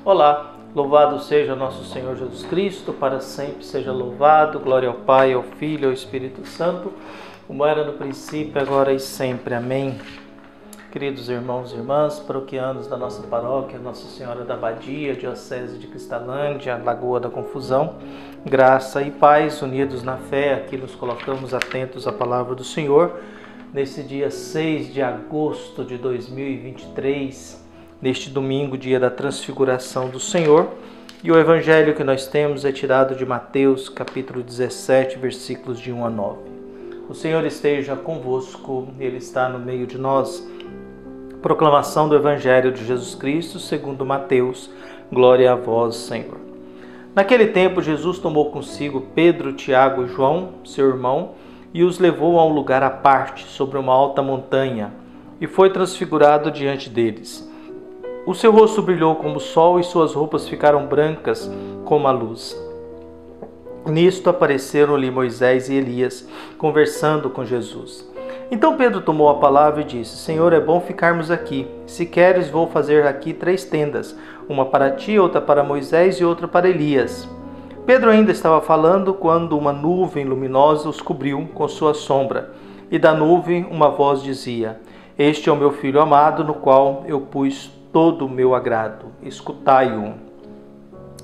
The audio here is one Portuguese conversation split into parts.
Olá, louvado seja nosso Senhor Jesus Cristo, para sempre seja louvado, glória ao Pai, ao Filho e ao Espírito Santo, como era no princípio, agora e sempre. Amém. Queridos irmãos e irmãs, paroquianos da nossa paróquia, Nossa Senhora da Abadia, Diocese de Cristalândia, Lagoa da Confusão, graça e paz, unidos na fé, aqui nos colocamos atentos à palavra do Senhor, nesse dia 6 de agosto de 2023, neste domingo, dia da transfiguração do Senhor, e o evangelho que nós temos é tirado de Mateus, capítulo 17, versículos de 1 a 9. O Senhor esteja convosco, Ele está no meio de nós. Proclamação do evangelho de Jesus Cristo, segundo Mateus. Glória a vós, Senhor. Naquele tempo, Jesus tomou consigo Pedro, Tiago e João, seu irmão, e os levou a um lugar à parte, sobre uma alta montanha, e foi transfigurado diante deles. O seu rosto brilhou como o sol e suas roupas ficaram brancas como a luz. Nisto apareceram-lhe Moisés e Elias, conversando com Jesus. Então Pedro tomou a palavra e disse: Senhor, é bom ficarmos aqui. Se queres, vou fazer aqui 3 tendas, uma para ti, outra para Moisés e outra para Elias. Pedro ainda estava falando quando uma nuvem luminosa os cobriu com sua sombra, e da nuvem uma voz dizia: Este é o meu filho amado, no qual eu pus todo o meu agrado. Escutai-o.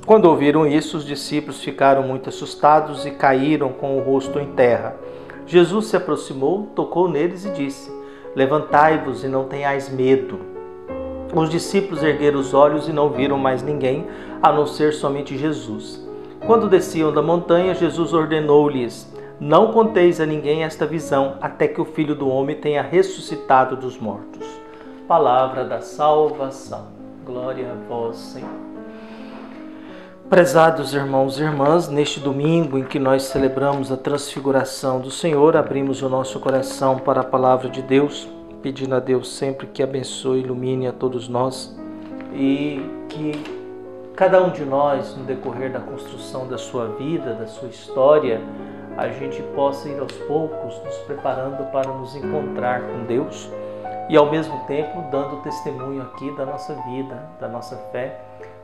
Quando ouviram isso, os discípulos ficaram muito assustados e caíram com o rosto em terra. Jesus se aproximou, tocou neles e disse: Levantai-vos e não tenhais medo. Os discípulos ergueram os olhos e não viram mais ninguém, a não ser somente Jesus. Quando desciam da montanha, Jesus ordenou-lhes: Não conteis a ninguém esta visão, até que o Filho do Homem tenha ressuscitado dos mortos. Palavra da salvação. Glória a vós, Senhor. Prezados irmãos e irmãs, neste domingo em que nós celebramos a transfiguração do Senhor, abrimos o nosso coração para a palavra de Deus, pedindo a Deus sempre que abençoe e ilumine a todos nós e que cada um de nós, no decorrer da construção da sua vida, da sua história, a gente possa ir aos poucos nos preparando para nos encontrar com Deus e ao mesmo tempo dando testemunho aqui da nossa vida, da nossa fé,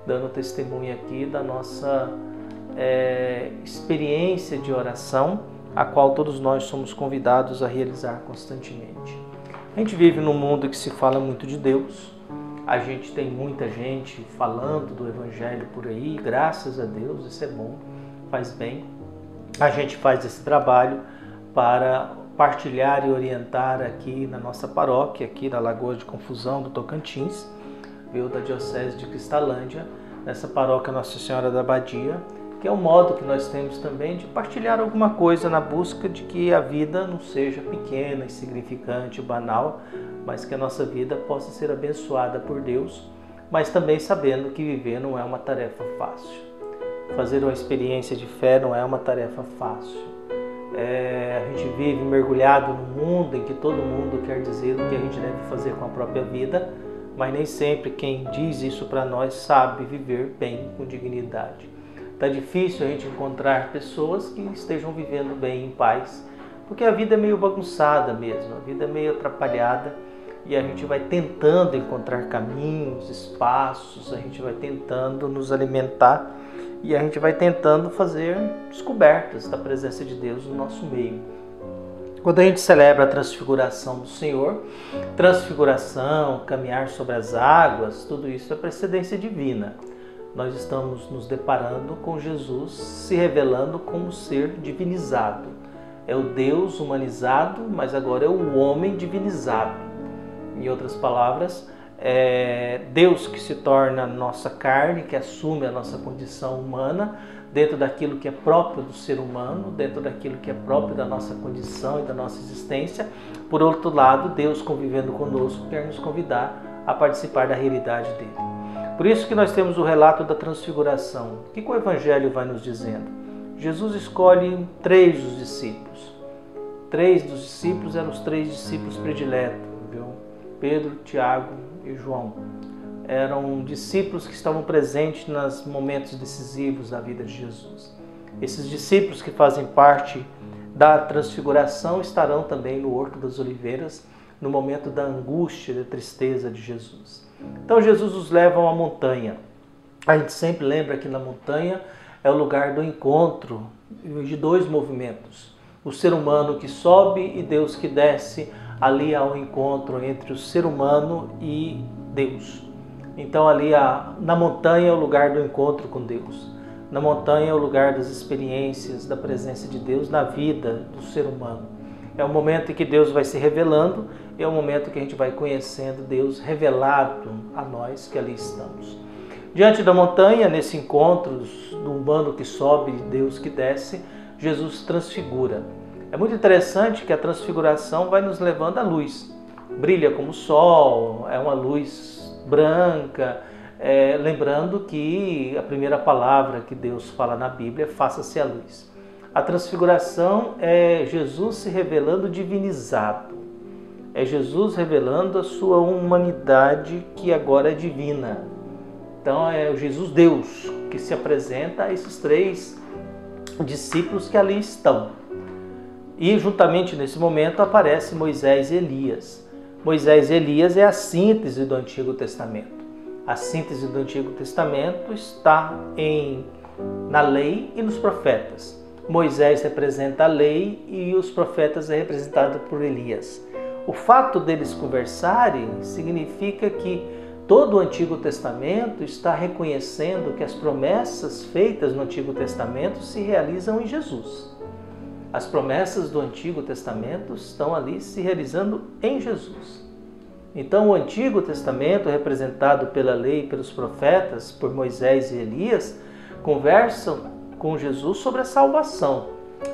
dando testemunho aqui da nossa experiência de oração, a qual todos nós somos convidados a realizar constantemente. A gente vive num mundo que se fala muito de Deus, a gente tem muita gente falando do Evangelho por aí, graças a Deus, isso é bom, faz bem. A gente faz esse trabalho para partilhar e orientar aqui na nossa paróquia, aqui na Lagoa de Confusão do Tocantins, da Diocese de Cristalândia, nessa paróquia Nossa Senhora da Abadia, que é um modo que nós temos também de partilhar alguma coisa na busca de que a vida não seja pequena, insignificante, banal, mas que a nossa vida possa ser abençoada por Deus, mas também sabendo que viver não é uma tarefa fácil. Fazer uma experiência de fé não é uma tarefa fácil. A gente vive mergulhado num mundo em que todo mundo quer dizer o que a gente deve fazer com a própria vida, mas nem sempre quem diz isso para nós sabe viver bem, com dignidade. Está difícil a gente encontrar pessoas que estejam vivendo bem, em paz, porque a vida é meio bagunçada mesmo, a vida é meio atrapalhada e a gente vai tentando encontrar caminhos, espaços, a gente vai tentando nos alimentar e a gente vai tentando fazer descobertas da presença de Deus no nosso meio. Quando a gente celebra a transfiguração do Senhor, transfiguração, caminhar sobre as águas, tudo isso é precedência divina. Nós estamos nos deparando com Jesus se revelando como ser divinizado. É o Deus humanizado, mas agora é o homem divinizado. Em outras palavras, é Deus que se torna nossa carne, que assume a nossa condição humana, dentro daquilo que é próprio do ser humano, dentro daquilo que é próprio da nossa condição e da nossa existência. Por outro lado, Deus convivendo conosco quer nos convidar a participar da realidade dele. Por isso que nós temos o relato da transfiguração. O que o Evangelho vai nos dizendo? Jesus escolhe 3 dos discípulos. 3 dos discípulos eram os 3 discípulos prediletos, viu? Pedro, Tiago e João. Eram discípulos que estavam presentes nos momentos decisivos da vida de Jesus. Esses discípulos que fazem parte da transfiguração estarão também no Horto das Oliveiras, no momento da angústia e da tristeza de Jesus. Então Jesus os leva a uma montanha. A gente sempre lembra que na montanha é o lugar do encontro de dois movimentos. O ser humano que sobe e Deus que desce, ali há um encontro entre o ser humano e Deus. Então ali na montanha é o lugar do encontro com Deus. Na montanha é o lugar das experiências, da presença de Deus na vida do ser humano. É o momento em que Deus vai se revelando, é o momento que a gente vai conhecendo Deus revelado a nós que ali estamos. Diante da montanha, nesse encontro do humano que sobe e Deus que desce, Jesus transfigura. É muito interessante que a transfiguração vai nos levando à luz. Brilha como o sol, é uma luz branca, lembrando que a primeira palavra que Deus fala na Bíblia é faça-se a luz. A transfiguração é Jesus se revelando divinizado. É Jesus revelando a sua humanidade que agora é divina. Então é o Jesus Deus que se apresenta a esses três discípulos que ali estão. E juntamente nesse momento aparece Moisés e Elias. Moisés e Elias é a síntese do Antigo Testamento. A síntese do Antigo Testamento está na lei e nos profetas. Moisés representa a lei e os profetas é representado por Elias. O fato deles conversarem significa que todo o Antigo Testamento está reconhecendo que as promessas feitas no Antigo Testamento se realizam em Jesus. As promessas do Antigo Testamento estão ali se realizando em Jesus. Então o Antigo Testamento, representado pela lei e pelos profetas, por Moisés e Elias, conversam com Jesus sobre a salvação,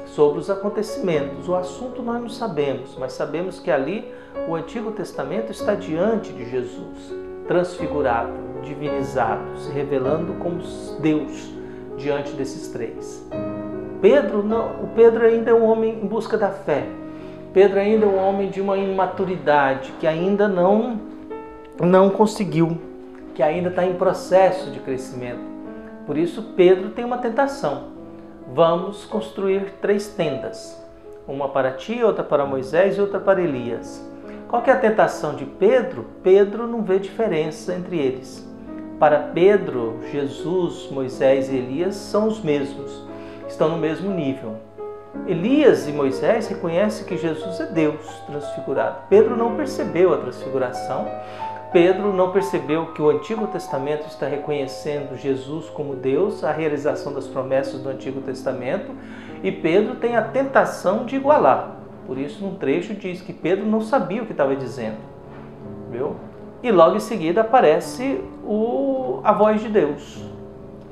sobre os acontecimentos. O assunto nós não sabemos, mas sabemos que ali o Antigo Testamento está diante de Jesus, transfigurado, divinizado, se revelando como Deus diante desses três. O Pedro ainda é um homem em busca da fé. Pedro ainda é um homem de uma imaturidade que ainda não conseguiu, que ainda está em processo de crescimento. Por isso Pedro tem uma tentação. Vamos construir 3 tendas. Uma para ti, outra para Moisés e outra para Elias. Qual que é a tentação de Pedro? Pedro não vê diferença entre eles. Para Pedro, Jesus, Moisés e Elias são os mesmos. Estão no mesmo nível. Elias e Moisés reconhecem que Jesus é Deus transfigurado. Pedro não percebeu a transfiguração. Pedro não percebeu que o Antigo Testamento está reconhecendo Jesus como Deus, a realização das promessas do Antigo Testamento, e Pedro tem a tentação de igualar. Por isso, num trecho diz que Pedro não sabia o que estava dizendo. Viu? E logo em seguida aparece a voz de Deus.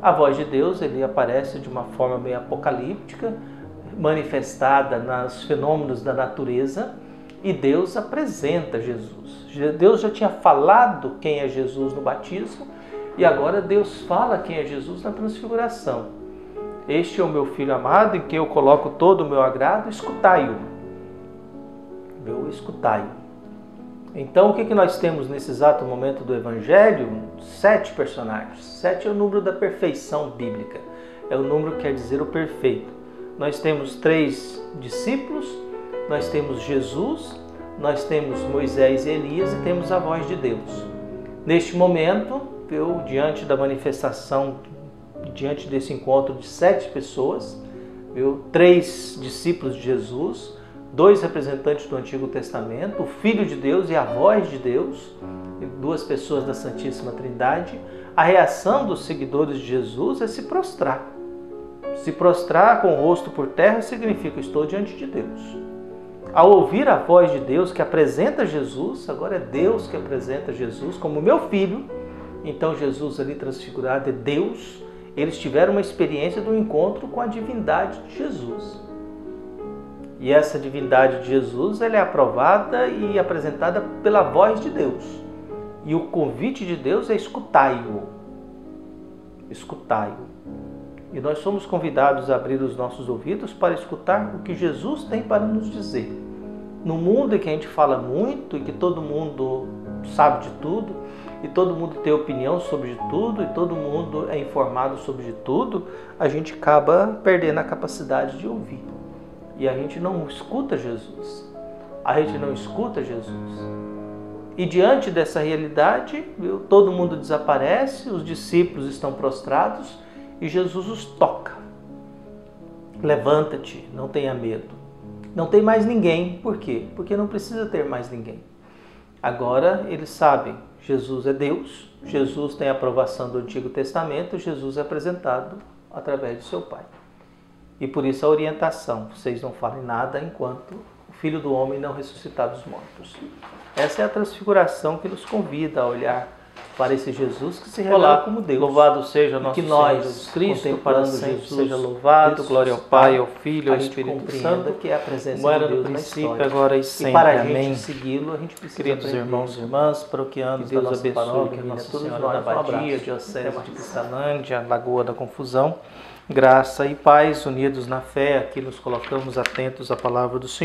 A voz de Deus ele aparece de uma forma meio apocalíptica, manifestada nos fenômenos da natureza, e Deus apresenta Jesus. Deus já tinha falado quem é Jesus no batismo e agora Deus fala quem é Jesus na transfiguração. Este é o meu Filho amado em quem eu coloco todo o meu agrado, escutai-o. Escutai-o. Então o que nós temos nesse exato momento do Evangelho? 7 personagens. 7 é o número da perfeição bíblica. É o número que quer dizer o perfeito. Nós temos 3 discípulos, nós temos Jesus, nós temos Moisés e Elias e temos a voz de Deus. Neste momento, diante da manifestação, diante desse encontro de 7 pessoas, 3 discípulos de Jesus, 2 representantes do Antigo Testamento, o Filho de Deus e a voz de Deus, 2 pessoas da Santíssima Trindade. A reação dos seguidores de Jesus é se prostrar. Se prostrar com o rosto por terra significa estou diante de Deus. Ao ouvir a voz de Deus que apresenta Jesus, agora é Deus que apresenta Jesus como meu filho, então Jesus ali transfigurado é Deus, eles tiveram uma experiência do encontro com a divindade de Jesus. E essa divindade de Jesus ela é aprovada e apresentada pela voz de Deus. E o convite de Deus é escutai-o. Escutai-o. E nós somos convidados a abrir os nossos ouvidos para escutar o que Jesus tem para nos dizer. No mundo em que a gente fala muito e que todo mundo sabe de tudo, e todo mundo tem opinião sobre tudo, e todo mundo é informado sobre tudo, a gente acaba perdendo a capacidade de ouvir. E a gente não escuta Jesus. A gente não escuta Jesus. E diante dessa realidade, todo mundo desaparece, os discípulos estão prostrados e Jesus os toca. Levanta-te, não tenha medo. Não tem mais ninguém. Por quê? Porque não precisa ter mais ninguém. Agora eles sabem, Jesus é Deus, Jesus tem a aprovação do Antigo Testamento, Jesus é apresentado através de seu Pai. E por isso a orientação, vocês não falem nada enquanto o Filho do Homem não ressuscitar dos mortos. Essa é a transfiguração que nos convida a olhar para esse Jesus que se revela como Deus. Louvado seja nosso que nós, Senhor Jesus Cristo, para sempre Jesus, seja louvado, glória ao Pai, ao Filho, ao a gente Espírito compreenda Santo, que é a presença como era de no Deus na princípio, história. agora e E sempre. para a Amém. gente segui-lo, a gente precisa Queridos aprender. irmãos e irmãs, Que paroquianos da Deus nossa abençoe, paróquia, ilumine Nossa todos Senhora nós. da Um abraço. Badia, Diocese de Cristalândia, Lagoa da Confusão, graça e paz, unidos na fé, aqui nos colocamos atentos à palavra do Senhor.